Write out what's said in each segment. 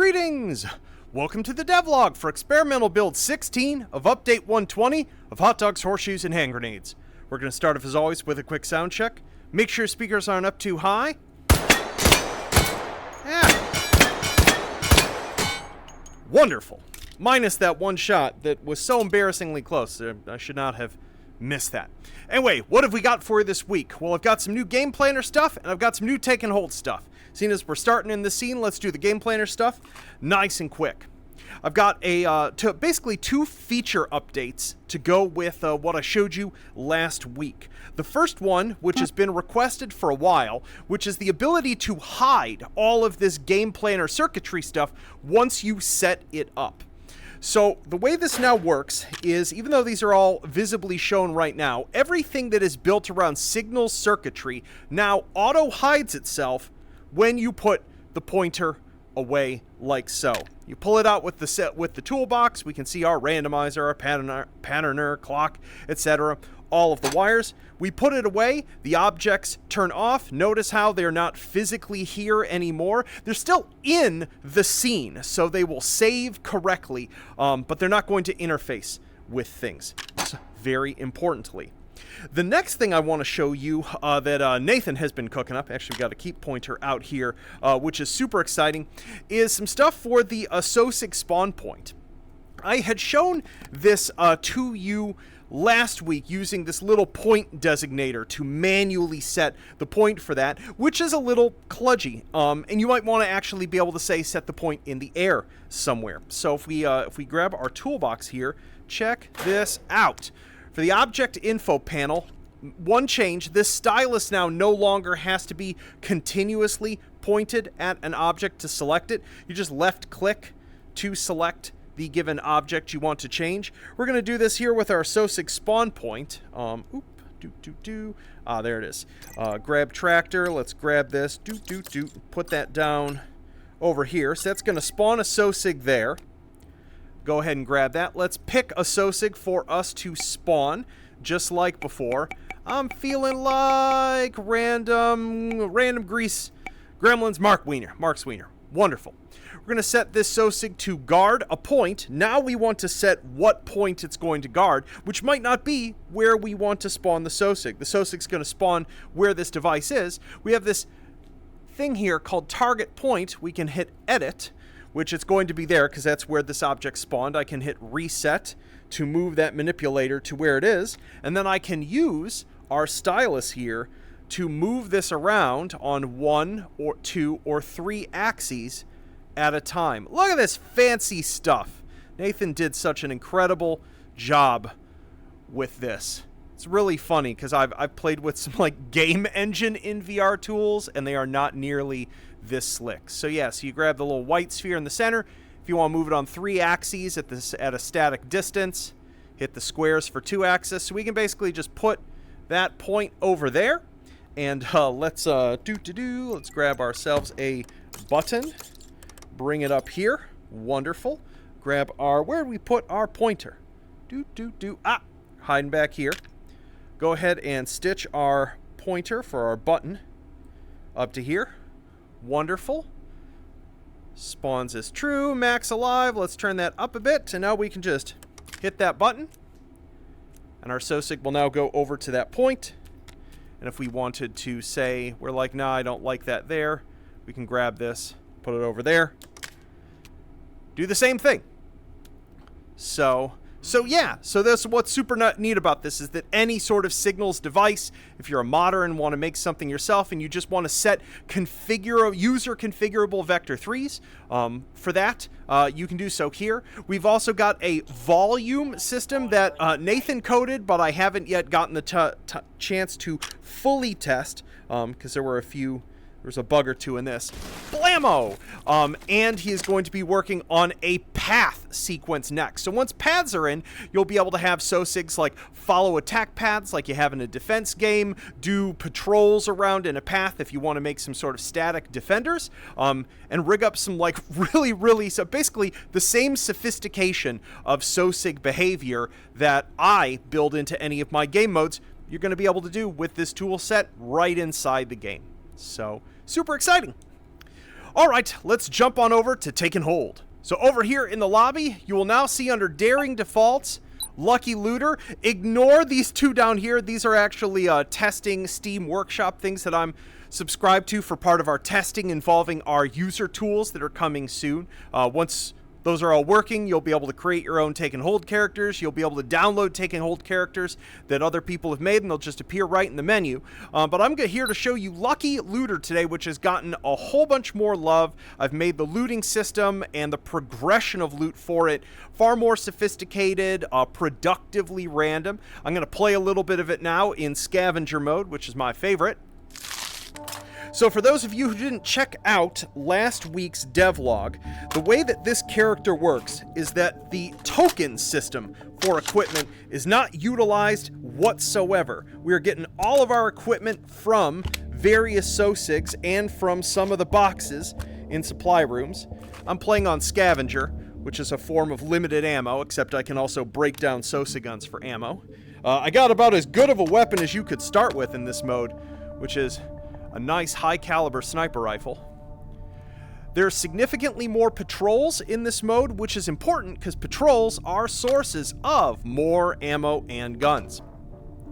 Greetings! Welcome to the Devlog for experimental build 16 of update 120 of hot dogs, horseshoes, and hand grenades. We're going to start off as always with a quick sound check. Make sure your speakers aren't up too high. Wonderful. Minus that one shot that was so embarrassingly close. I should not have missed that. Anyway, what have we got for you this week? Well, I've got some new game planner stuff, and I've got some new take and hold stuff. Seeing as we're starting in the scene, let's do the game planner stuff nice and quick. I've got basically two feature updates to go with what I showed you last week. The first one, which has been requested for a while, which is the ability to hide all of this game planner circuitry stuff once you set it up. So the way this now works is, even though these are all visibly shown right now, everything that is built around signal circuitry now auto hides itself when you put the pointer away like so. You pull it out with the toolbox. We can see our randomizer, our patterner, clock, etc. All of the wires. We put it away. The objects turn off. Notice how they're not physically here anymore. They're still in the scene, so they will save correctly, but they're not going to interface with things. So, very importantly. The next thing I want to show you that Nathan has been cooking up, actually we've got a keep pointer out here, which is super exciting, is some stuff for the Sosig spawn point. I had shown this to you last week using this little point designator to manually set the point for that, which is a little kludgy, and you might want to actually be able to say set the point in the air somewhere. So if we grab our toolbox here, check this out. For the object info panel, one change, this stylus now no longer has to be continuously pointed at an object to select it. You just left click to select the given object you want to change. We're going to do this here with our Sosig spawn point. There it is. Grab tractor, let's grab this, put that down over here. So that's going to spawn a Sosig there. Go ahead and grab that. Let's pick a Sosig for us to spawn, just like before. I'm feeling like random grease gremlins Mark's Wiener. Wonderful. We're going to set this Sosig to guard a point. Now we want to set what point it's going to guard, which might not be where we want to spawn the Sosig. The Sosig's going to spawn where this device is. We have this thing here called target point. We can hit edit, which it's going to be there because that's where this object spawned. I can hit reset to move that manipulator to where it is, and then I can use our stylus here to move this around on 1 or 2 or 3 axes at a time. Look at this fancy stuff. Nathan did such an incredible job with this. It's really funny because I've played with some like game engine in VR tools, and they are not nearly this slick. So yeah, so you grab the little white sphere in the center. If you want to move it on 3 axes at a static distance, hit the squares for 2 axes. So we can basically just put that point over there, and let's grab ourselves a button, bring it up here. Wonderful. Grab where do we put our pointer? Hiding back here. Go ahead and stitch our pointer for our button up to here. Wonderful. Spawns as true. Max alive. Let's turn that up a bit. And now we can just hit that button. And our Sosig will now go over to that point. And if we wanted to say, we're like, nah, I don't like that there, we can grab this, put it over there. Do the same thing. So yeah, so that's what's super neat about this is that any sort of signals device, if you're a modder and want to make something yourself and you just want to set user configurable vector 3s for that, you can do so here. We've also got a volume system that Nathan coded, but I haven't yet gotten the chance to fully test because there's a bug or two in this. Blammo! And he is going to be working on a path sequence next. So once paths are in, you'll be able to have Sosigs like follow attack paths like you have in a defense game, do patrols around in a path if you want to make some sort of static defenders, and rig up some like so basically the same sophistication of Sosig behavior that I build into any of my game modes, you're going to be able to do with this tool set right inside the game. So, super exciting. All right, let's jump on over to Taken Hold. So over here in the lobby, you will now see under Daring Defaults, Lucky Looter. Ignore these two down here. These are actually testing Steam Workshop things that I'm subscribed to for part of our testing involving our user tools that are coming soon. Once those are all working, you'll be able to create your own Take and Hold characters. You'll be able to download Take and Hold characters that other people have made, and they'll just appear right in the menu. But I'm here to show you Lucky Looter today, which has gotten a whole bunch more love. I've made the looting system and the progression of loot for it far more sophisticated, productively random. I'm going to play a little bit of it now in scavenger mode, which is my favorite. So for those of you who didn't check out last week's devlog, the way that this character works is that the token system for equipment is not utilized whatsoever. We are getting all of our equipment from various Sosigs and from some of the boxes in supply rooms. I'm playing on Scavenger, which is a form of limited ammo, except I can also break down Sosig guns for ammo. I got about as good of a weapon as you could start with in this mode, which is a nice high-caliber sniper rifle. There's significantly more patrols in this mode, which is important because patrols are sources of more ammo and guns.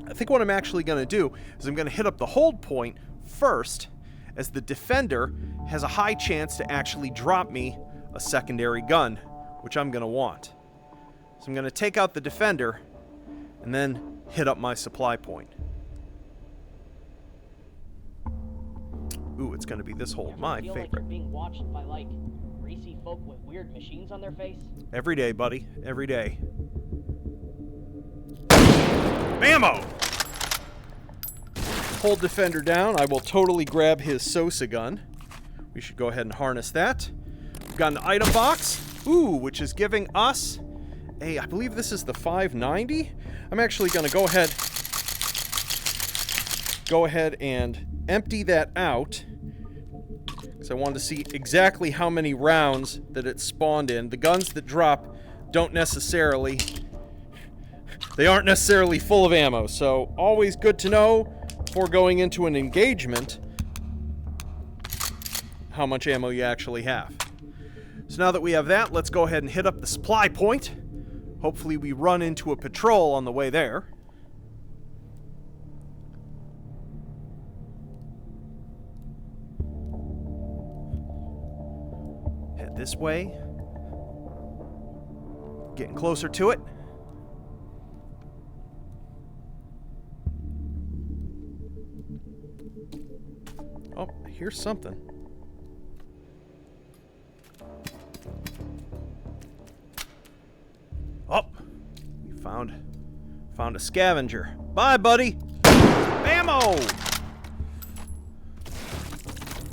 I think what I'm actually going to do is I'm going to hit up the hold point first, as the defender has a high chance to actually drop me a secondary gun, which I'm going to want. So I'm going to take out the defender and then hit up my supply point. Ooh, it's going to be this hold, my favorite. Like you're being watched by, like, greasy folk with weird machines on their face? Every day, buddy. Every day. Bammo! Hold defender down. I will totally grab his Sosa gun. We should go ahead and harness that. We've got an item box. Ooh, which is giving us a, I believe this is the 590. I'm actually going to go ahead and empty that out, because I wanted to see exactly how many rounds that it spawned in. The guns that drop aren't necessarily full of ammo, so always good to know before going into an engagement how much ammo you actually have. So now that we have that, let's go ahead and hit up the supply point. Hopefully we run into a patrol on the way there. This way. Getting closer to it. Oh, here's something. Oh, we found a scavenger. Bye, buddy. Ammo.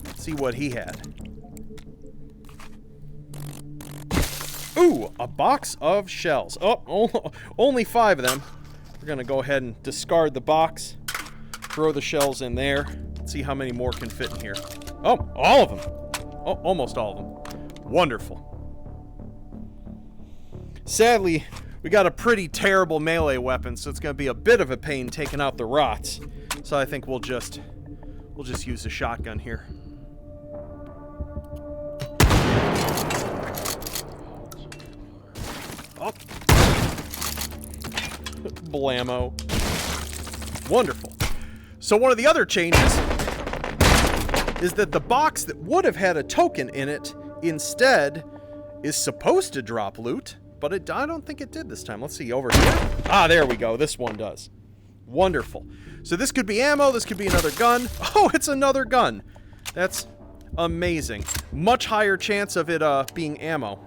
Let's see what he had. Ooh, a box of shells. Oh, only 5 of them. We're going to go ahead and discard the box. Throw the shells in there. Let's see how many more can fit in here. Oh, all of them. Oh, almost all of them. Wonderful. Sadly, we got a pretty terrible melee weapon, so it's going to be a bit of a pain taking out the rots. So I think we'll just use the shotgun here. Oh. Blammo. Wonderful. So one of the other changes is that the box that would have had a token in it instead is supposed to drop loot, but I don't think it did this time. Let's see over here. Ah, there we go. This one does. Wonderful. So this could be ammo. This could be another gun. Oh, it's another gun. That's amazing. Much higher chance of it being ammo.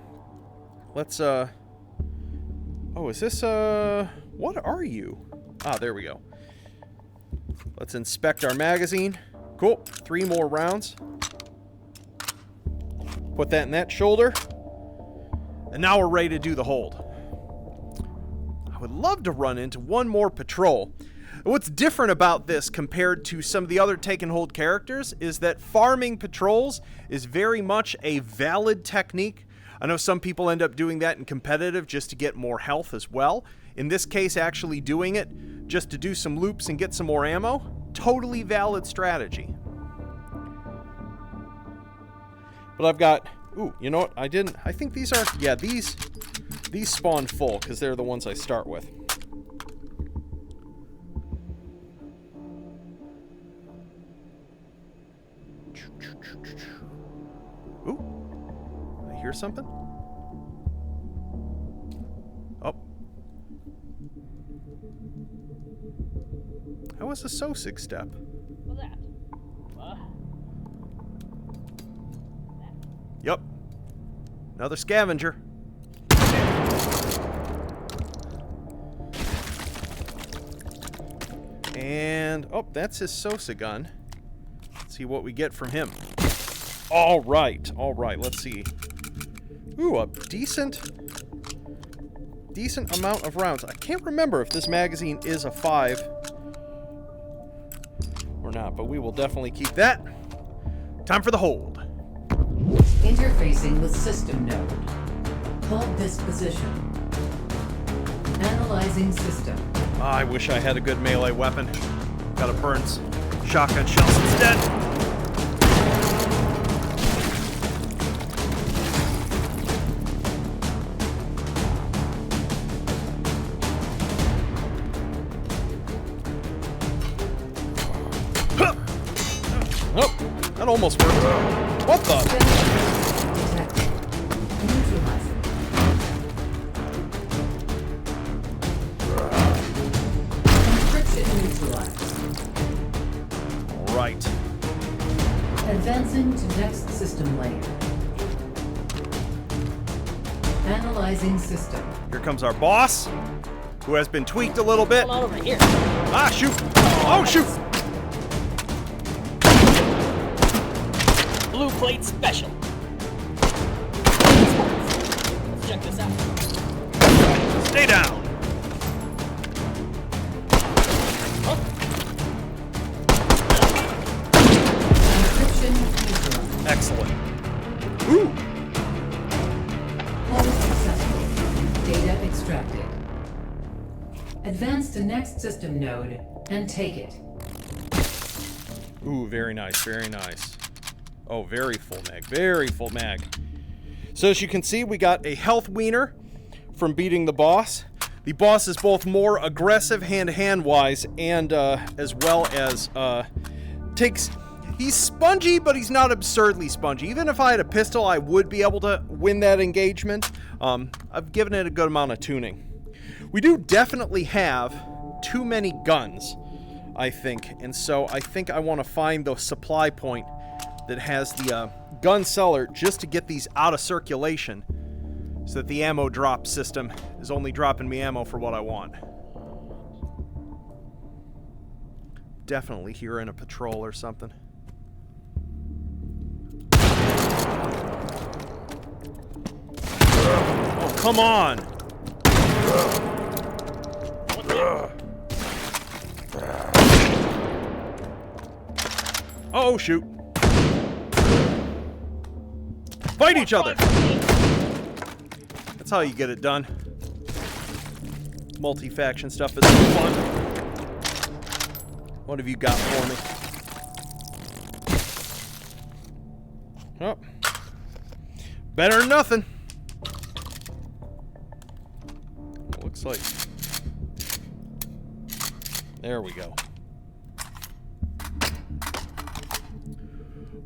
Let's oh, is this, what are you? Ah, there we go. Let's inspect our magazine. Cool. 3 more rounds. Put that in that shoulder. And now we're ready to do the hold. I would love to run into one more patrol. What's different about this compared to some of the other take and hold characters is that farming patrols is very much a valid technique. I know some people end up doing that in competitive just to get more health as well. In this case, actually doing it just to do some loops and get some more ammo, totally valid strategy. But I've got... Ooh, you know what? I didn't... I think these are... Yeah, these spawn full, because they're the ones I start with. Ooh. I hear something? Oh. How was the Sosig step? What's that? Yep. Another scavenger. And, oh, that's his Sosig gun. Let's see what we get from him. All right, let's see. Ooh, a decent amount of rounds. I can't remember if this magazine is a 5 or not, but we will definitely keep that. Time for the hold. Interfacing with system node. Hold this position. Analyzing system. I wish I had a good melee weapon. Gotta burn shotgun shells instead. Oh, that almost worked. What the? Detected. Neutralizing. Encryption neutralized. All right. Advancing to next system layer. Analyzing system. Here comes our boss, who has been tweaked a little bit. Come on over here. Ah, shoot! Oh, shoot! Blue plate special. Let's check this out. Stay down. Encryption neutralized. Excellent. Ooh! Hold successful. Data extracted. Advance to next system node and take it. Ooh, very nice, very nice. Oh, very full mag, very full mag. So as you can see, we got a health wiener from beating the boss. The boss is both more aggressive hand-to-hand wise and as well as takes... He's spongy, but he's not absurdly spongy. Even if I had a pistol, I would be able to win that engagement. I've given it a good amount of tuning. We do definitely have too many guns, I think. And so I think I want to find the supply point that has the gun seller just to get these out of circulation so that the ammo drop system is only dropping me ammo for what I want. Definitely here in a patrol or something. Oh, come on! Oh, shoot. Fight each other! That's how you get it done. Multi-faction stuff is fun. What have you got for me? Oh. Better than nothing. Looks like... There we go.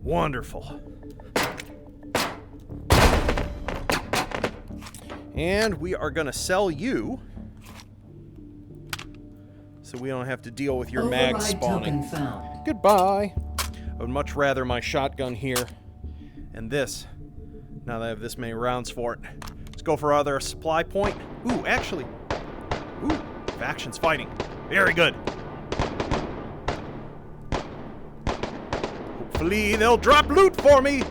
Wonderful. And we are going to sell you so we don't have to deal with your mag spawning. Token found. Goodbye. I would much rather my shotgun here and this, now that I have this many rounds for it. Let's go for other supply point. Ooh, actually. Ooh, factions fighting. Very good. Hopefully they'll drop loot for me.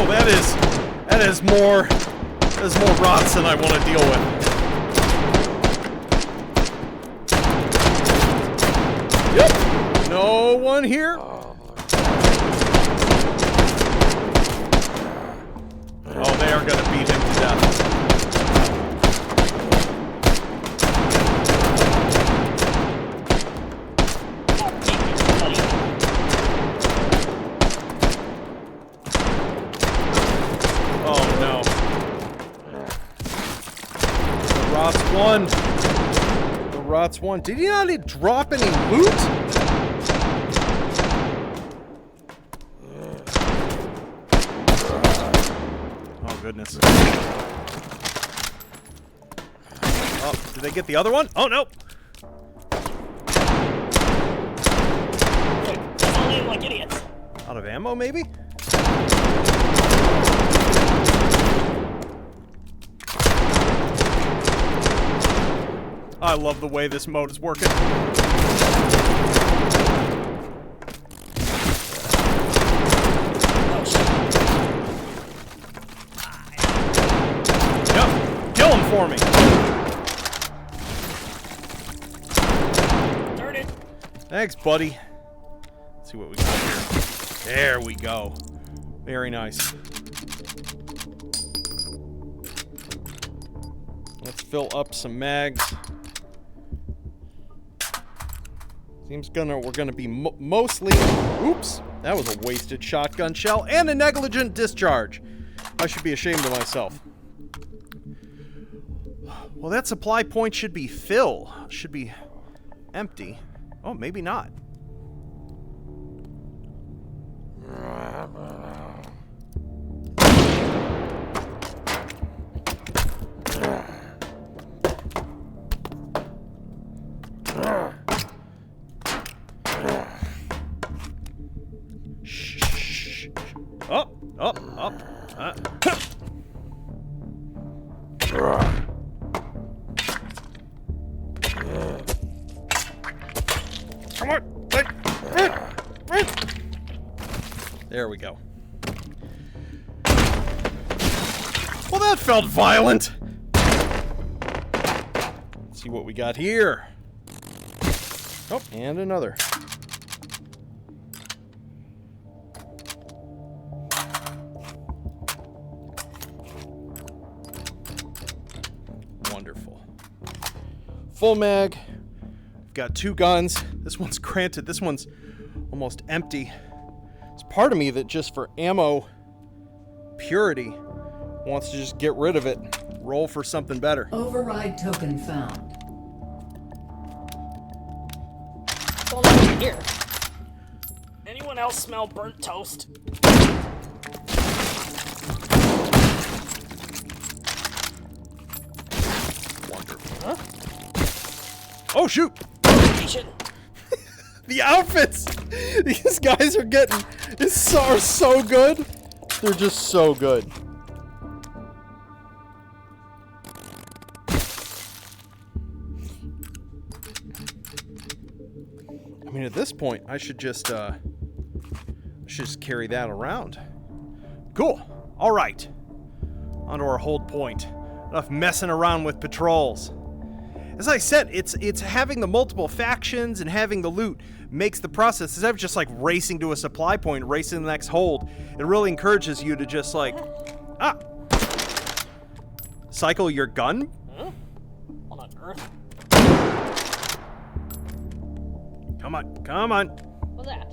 Oh, that is more rots than I want to deal with. Yep. No one here. Oh, they are gonna beat him to death. That's one. Did he not drop any loot? Oh, goodness. Oh, did they get the other one? Oh, no. Falling like idiots. Out of ammo, maybe? I love the way this mode is working. Oh, shit. Yep. Kill him for me. Darn it. Thanks, buddy. Let's see what we got here. There we go. Very nice. Let's fill up some mags. Seems we're gonna be mostly. Oops, that was a wasted shotgun shell and a negligent discharge. I should be ashamed of myself. Well, that supply point should be full. Should be empty. Oh, maybe not. Up, up, up. Come on. There we go. Well, that felt violent. Let's see what we got here. Oh, and another. Wonderful. Full mag. We've got 2 guns. This one's granted. This one's almost empty. There's part of me that just for ammo purity wants to just get rid of it. Roll for something better. Override token found. What's going on in here? Anyone else smell burnt toast? Wonderful. Huh? Oh, shoot! The outfits! These guys are getting... are so good. They're just so good. I mean, at this point, I should just carry that around. Cool. All right. Onto our hold point. Enough messing around with patrols. As I said, it's having the multiple factions and having the loot makes the process, instead of just like racing to a supply point, racing to the next hold, it really encourages you to just like, cycle your gun? Huh? What on earth? Come on, come on. What's that?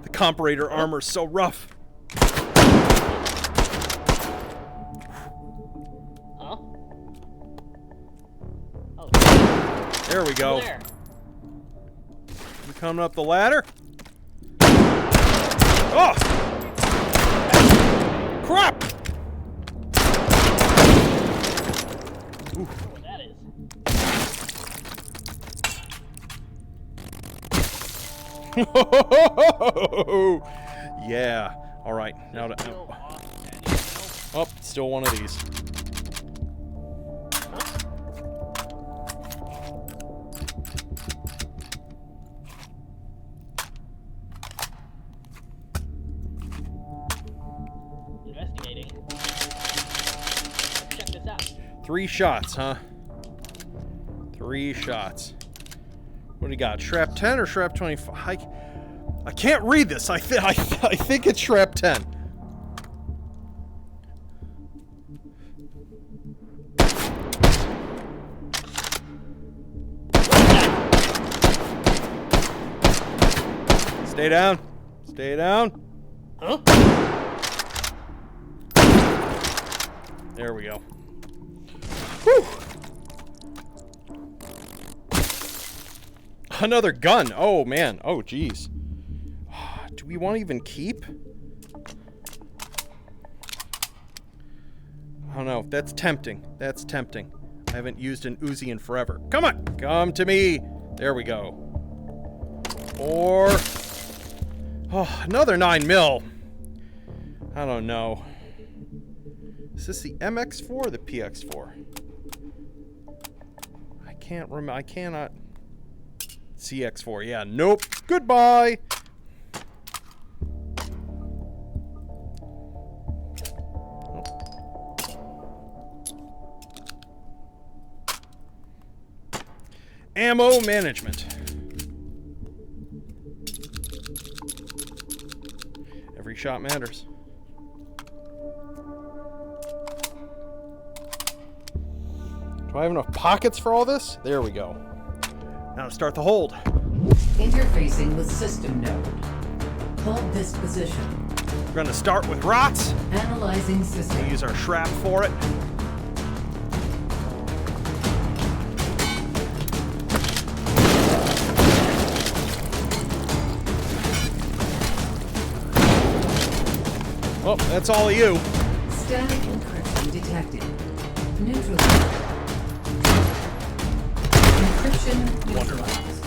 The comparator armor's so rough. Huh? Oh. There we go. There. You coming up the ladder? Oh! Crap! Ooh. What that is. Yeah. All right. Now to. Oh, still one of these. Investigating. Check this out. 3 shots, huh? 3 shots. What do you got? Shrap 10 or Shrap 25? I can't read this. I think it's Shrap 10. Stay down. Stay down. Huh? There we go. Whew. Another gun. Oh, man. Oh, geez. Do we want to even keep? I don't know. That's tempting. That's tempting. I haven't used an Uzi in forever. Come on. Come to me. There we go. Or... oh, another 9mm. I don't know. Is this the MX4 or the PX4? I can't remember. I cannot... CX4. Yeah, nope. Goodbye. Ammo management. Every shot matters. Do I have enough pockets for all this? There we go. Now to start the hold. Interfacing with system node. Hold this position. We're going to start with rots. Analyzing system. We'll use our shrap for it. Oh, that's all of you. Static encryption detected. Neutralized. Encryption neutralized.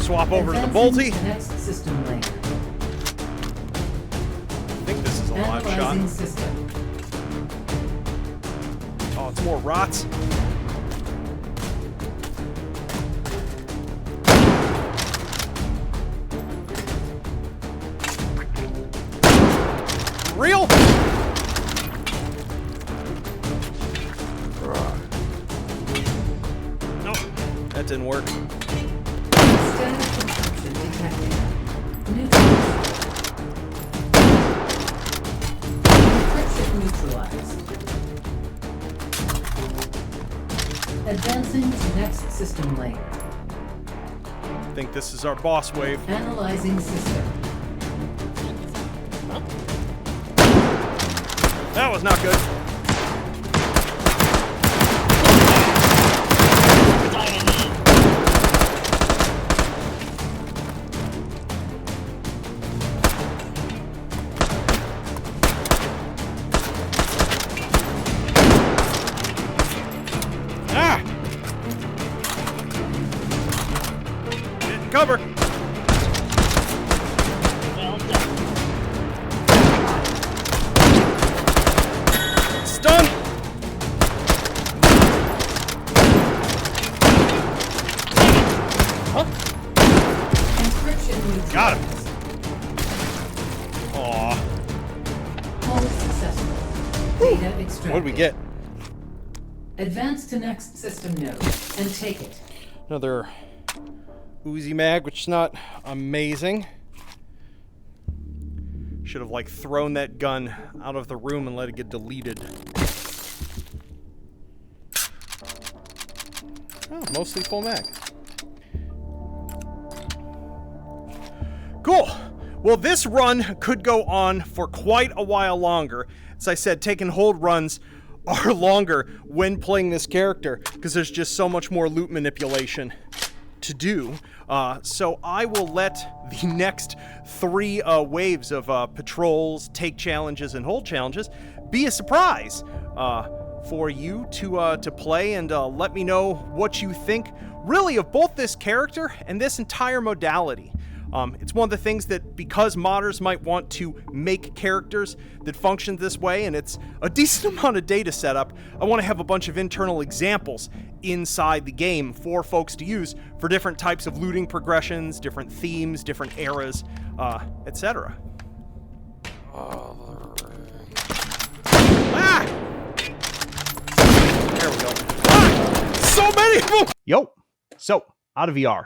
Swap over to the Advancing bolty. to next system link. I think this is a live shot. Analyzing system. Oh, it's more rots. Real? Nope, that didn't work. Static encryption detected. Neutralized. Encryption neutralized. Advancing to next system link. I think this is our boss wave. Analyzing system. That was not good. Ah! Get in cover. Well done. Stun. Encryption neutralized. Got him. Aw. Hold successful. Data extracted. What'd we get? Advance to next system node and take it. Another Uzi mag, which is not amazing. Should have, like, thrown that gun out of the room and let it get deleted. Oh, mostly full mag. Cool. Well, this run could go on for quite a while longer. As I said, take and hold runs are longer when playing this character because there's just so much more loot manipulation to do. So I will let the next 3 waves of patrols, take challenges, and hold challenges be a surprise for you to play, and let me know what you think really of both this character and this entire modality. It's one of the things that, because modders might want to make characters that function this way, and it's a decent amount of data setup, I want to have a bunch of internal examples inside the game for folks to use for different types of looting progressions, different themes, different eras, etc. Ah! There we go. Ah! So many of them! Yo! So, out of VR.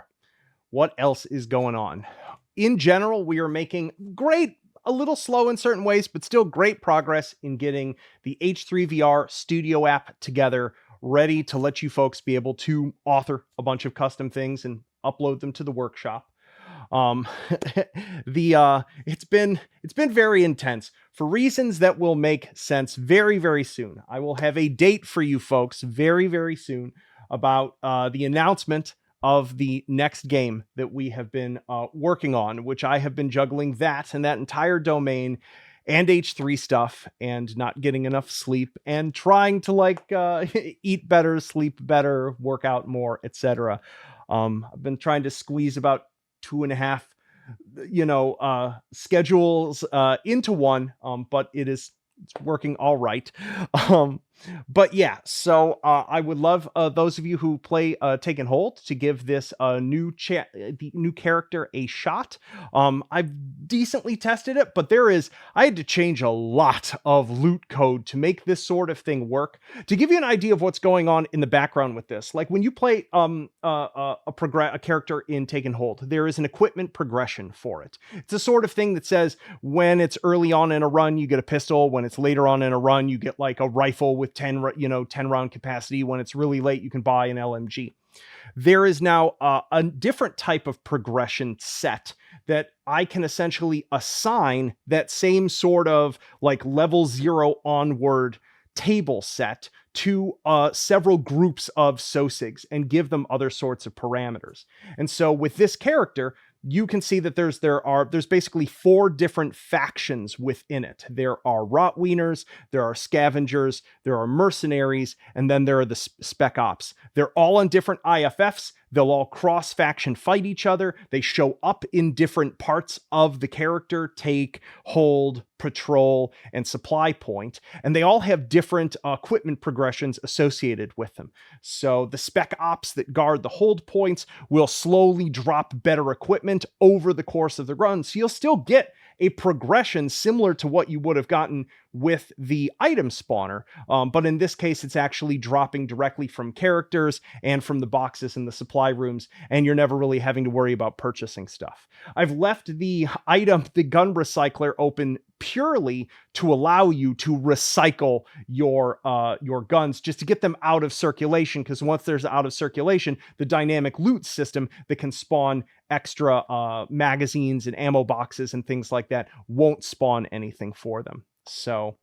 What else is going on? In general, we are making great, a little slow in certain ways, but still great progress in getting the H3VR studio app together, ready to let you folks be able to author a bunch of custom things and upload them to the workshop. Um, it's been very intense for reasons that will make sense very, very soon. I will have a date for you folks very, very soon about the announcement of the next game that we have been working on, which I have been juggling that and that entire domain and H3 stuff and not getting enough sleep and trying to eat better, sleep better, work out more, etc. I've been trying to squeeze about 2.5 schedules into one, but it's working all right. But yeah, so I would love those of you who play Taken Hold to give this new character a shot. I've decently tested it, but I had to change a lot of loot code to make this sort of thing work. To give you an idea of what's going on in the background with this, like when you play a character in Taken Hold, there is an equipment progression for it. It's a sort of thing that says when it's early on in a run, you get a pistol. When it's later on in a run, you get like a rifle with 10 round capacity. When it's really late, you can buy an LMG. There is now a different type of progression set that I can essentially assign that same sort of like level 0 onward table set to several groups of Sosigs and give them other sorts of parameters. And so with this character, you can see that there's basically 4 different factions within it. There are Rotwieners, there are Scavengers, there are Mercenaries, and then there are the Spec Ops. They're all on different IFFs. They'll all cross-faction fight each other. They show up in different parts of the character: take, hold, patrol, and supply point. And they all have different equipment progressions associated with them. So the Spec Ops that guard the hold points will slowly drop better equipment over the course of the run. So you'll still get a progression similar to what you would have gotten with the item spawner. But in this case, it's actually dropping directly from characters and from the boxes in the supply rooms, and you're never really having to worry about purchasing stuff. I've left the gun recycler open purely to allow you to recycle your guns, just to get them out of circulation, because once there's out of circulation, the dynamic loot system that can spawn extra magazines and ammo boxes and things like that won't spawn anything for them. So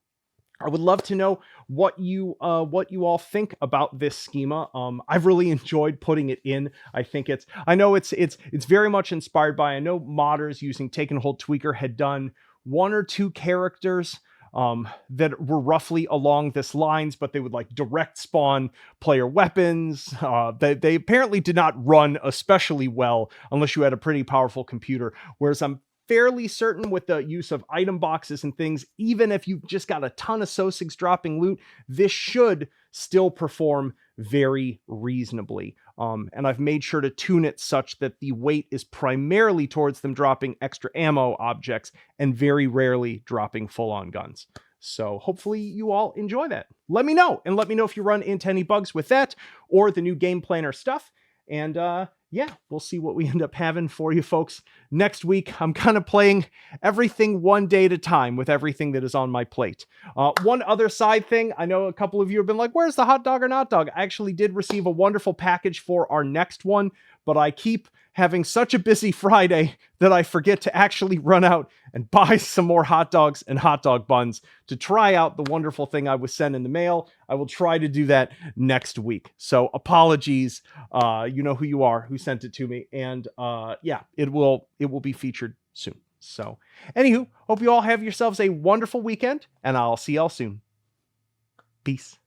I would love to know what you all think about this schema. I've really enjoyed putting it in. I know it's very much inspired by, I know modders using Taken Hold Tweaker had done 1 or 2 characters that were roughly along this lines, but they would like direct spawn player weapons. They apparently did not run especially well unless you had a pretty powerful computer, whereas I'm fairly certain with the use of item boxes and things, even if you've just got a ton of Sosigs dropping loot, this should still perform very reasonably. And I've made sure to tune it such that the weight is primarily towards them dropping extra ammo objects and very rarely dropping full-on guns. So hopefully you all enjoy that. Let me know, and let me know if you run into any bugs with that or the new game planner stuff. And yeah, we'll see what we end up having for you folks next week. I'm kind of playing everything one day at a time with everything that is on my plate. One other side thing, I know a couple of you have been like, where's the hot dog or not dog? I actually did receive a wonderful package for our next one, but I keep having such a busy Friday that I forget to actually run out and buy some more hot dogs and hot dog buns to try out the wonderful thing I was sent in the mail. I will try to do that next week. So apologies. You know who you are, who sent it to me. And yeah, it will be featured soon. So anywho, hope you all have yourselves a wonderful weekend, and I'll see y'all soon. Peace.